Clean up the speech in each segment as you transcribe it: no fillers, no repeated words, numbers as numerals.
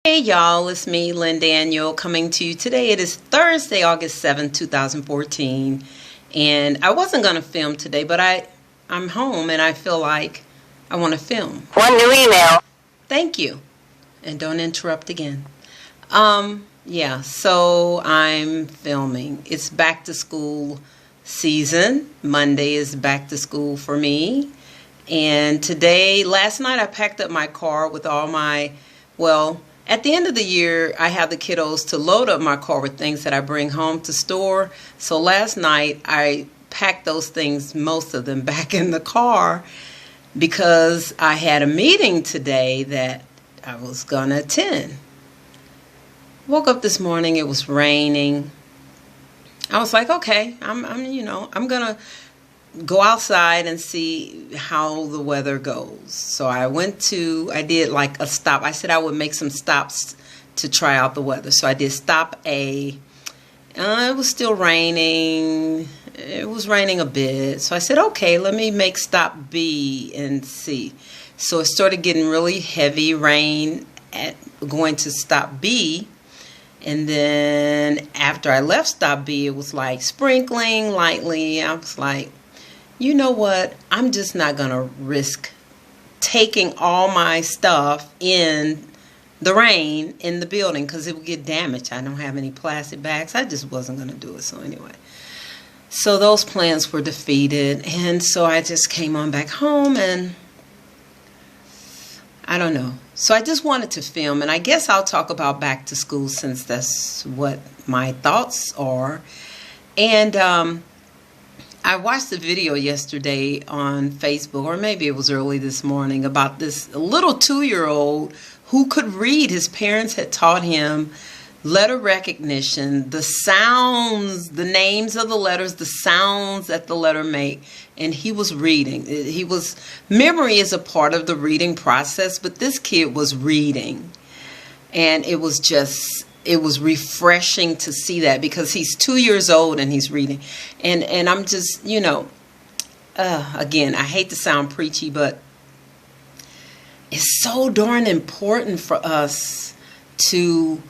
Hey y'all, it's me, Lynn Daniel, coming to you today. It is Thursday, August 7th, 2014. And I wasn't going to film today, but I'm home and I feel like I want to film. One new email. Thank you. And don't interrupt again. Yeah, so I'm filming. It's back to school season. Monday is back to school for me. And last night I packed up my car with all my, at the end of the year, I have the kiddos to load up my car with things that I bring home to store. So last night I packed those things, most of them, back in the car because I had a meeting today that I was going to attend. Woke up this morning, it was raining. I was like, okay, I'm going to go outside and see how the weather goes. So I did like a stop. I said I would make some stops to try out the weather. So I did stop A. It was still raining. It was raining a bit. So I said, okay, let me make stop B and C. So it started getting really heavy rain at going to stop B. And then after I left stop B, it was like sprinkling lightly. I was like, you know what? I'm just not going to risk taking all my stuff in the rain in the building because it would get damaged. I don't have any plastic bags. I just wasn't going to do it. So anyway, so those plans were defeated. And so I just came on back home and I don't know. So I just wanted to film, and I guess I'll talk about back to school since that's what my thoughts are. And I watched a video yesterday on Facebook, or maybe it was early this morning, about this little 2-year-old who could read. His parents had taught him letter recognition, the sounds, the names of the letters, the sounds that the letter make, and he was reading. Memory is a part of the reading process, but this kid was reading, and it was refreshing to see that because he's 2 years old and he's reading, and I'm just, again, I hate to sound preachy, but it's so darn important for us to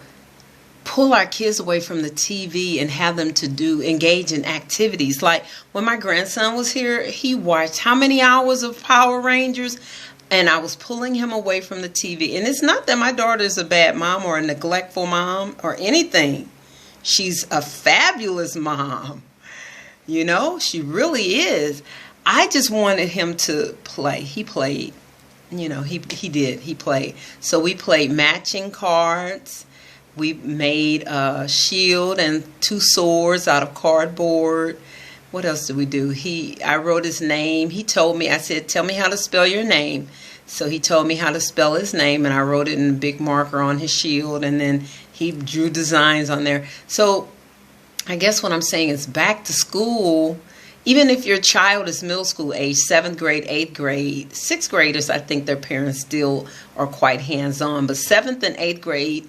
pull our kids away from the TV and have them to engage in activities. Like when my grandson was here, he watched how many hours of Power Rangers, and I was pulling him away from the TV. And it's not that my daughter is a bad mom or a neglectful mom or anything. She's a fabulous mom. She really is. I just wanted him to play. He played. He played. So we played matching cards. We made a shield and 2 swords out of cardboard. What else did we do? I wrote his name. He told me, I said, tell me how to spell your name. So he told me how to spell his name, and I wrote it in a big marker on his shield, and then he drew designs on there. So I guess what I'm saying is back to school, even if your child is middle school age, 7th grade, 8th grade, 6th graders, I think their parents still are quite hands-on, but 7th and 8th grade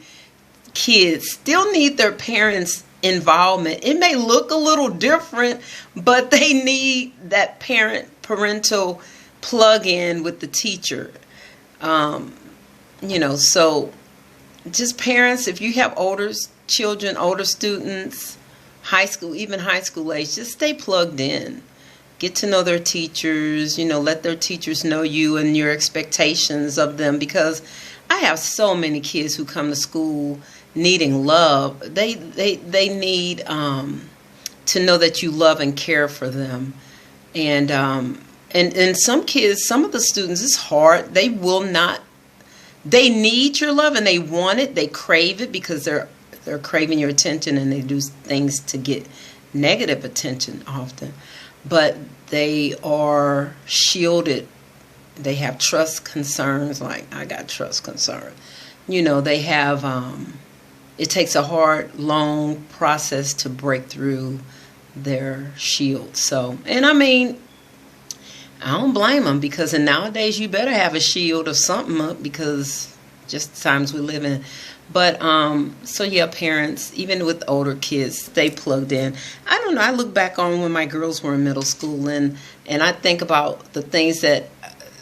kids still need their parents' involvement. It may look a little different, but they need that parental plug-in with the teacher. So just parents, if you have older children, older students, high school, even high school age, just stay plugged in. Get to know their teachers, let their teachers know you and your expectations of them, because I have so many kids who come to school needing love. They need to know that you love and care for them. And some kids, some of the students, it's hard. They need your love and they want it. They crave it because they're craving your attention, and they do things to get negative attention often. But they are shielded. They have trust concerns, like I got trust concerns. They have, it takes a hard, long process to break through their shield. So, and I mean, I don't blame them, because nowadays you better have a shield or something up, because just the times we live in. But, so yeah, parents, even with older kids, stay plugged in. I don't know, I look back on when my girls were in middle school, and I think about the things that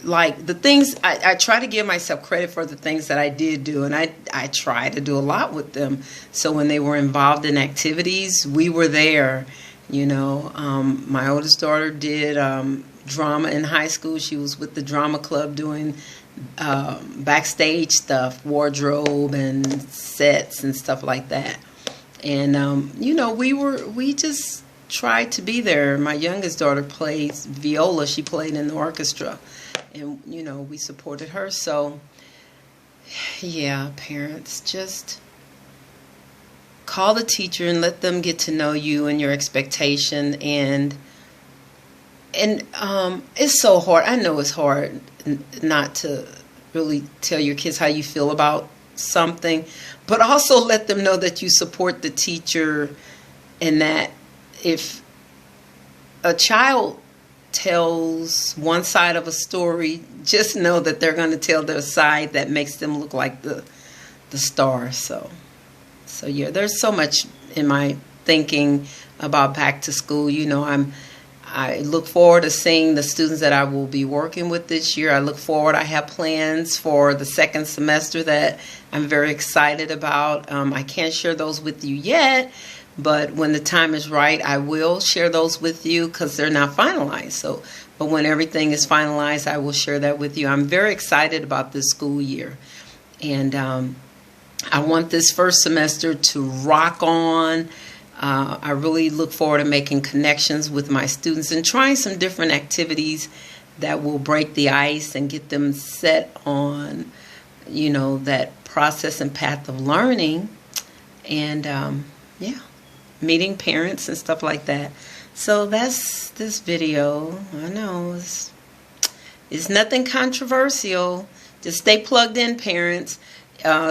like the things I try to give myself credit for the things that I did do, and I try to do a lot with them. So when they were involved in activities, we were there. You know, my oldest daughter did drama in high school. She was with the drama club doing backstage stuff, wardrobe and sets and stuff like that. And you know, we just tried to be there. My youngest daughter plays viola. She played in the orchestra, and you know, we supported her. So yeah, parents, just call the teacher and let them get to know you and your expectation. And it's so hard. I know it's hard not to really tell your kids how you feel about something, but also let them know that you support the teacher, and that if a child tells one side of a story, just know that they're going to tell their side that makes them look like the star. So yeah, there's so much in my thinking about back to school. You know, I look forward to seeing the students that I will be working with this year. I look forward. I have plans for the second semester that I'm very excited about. I can't share those with you yet, but when the time is right, I will share those with you because they're not finalized. So, but when everything is finalized, I will share that with you. I'm very excited about this school year, and I want this first semester to rock on. I really look forward to making connections with my students and trying some different activities that will break the ice and get them set on, you know, that process and path of learning. And yeah, meeting parents and stuff like that. So that's this video. I know it's nothing controversial. Just stay plugged in, parents.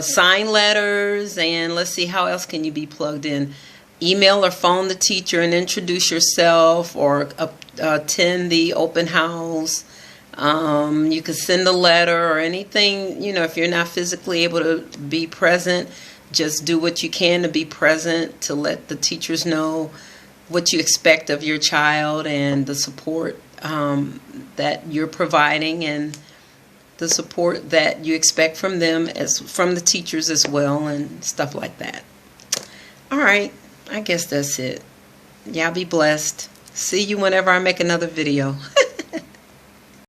Sign letters, and let's see, how else can you be plugged in? Email or phone the teacher and introduce yourself, or attend the open house. You could send a letter or anything. You know, if you're not physically able to be present, just do what you can to be present, to let the teachers know what you expect of your child and the support that you're providing, and the support that you expect from them, as from the teachers as well, and stuff like that. All right, I guess that's it. Y'all be blessed. See you whenever I make another video.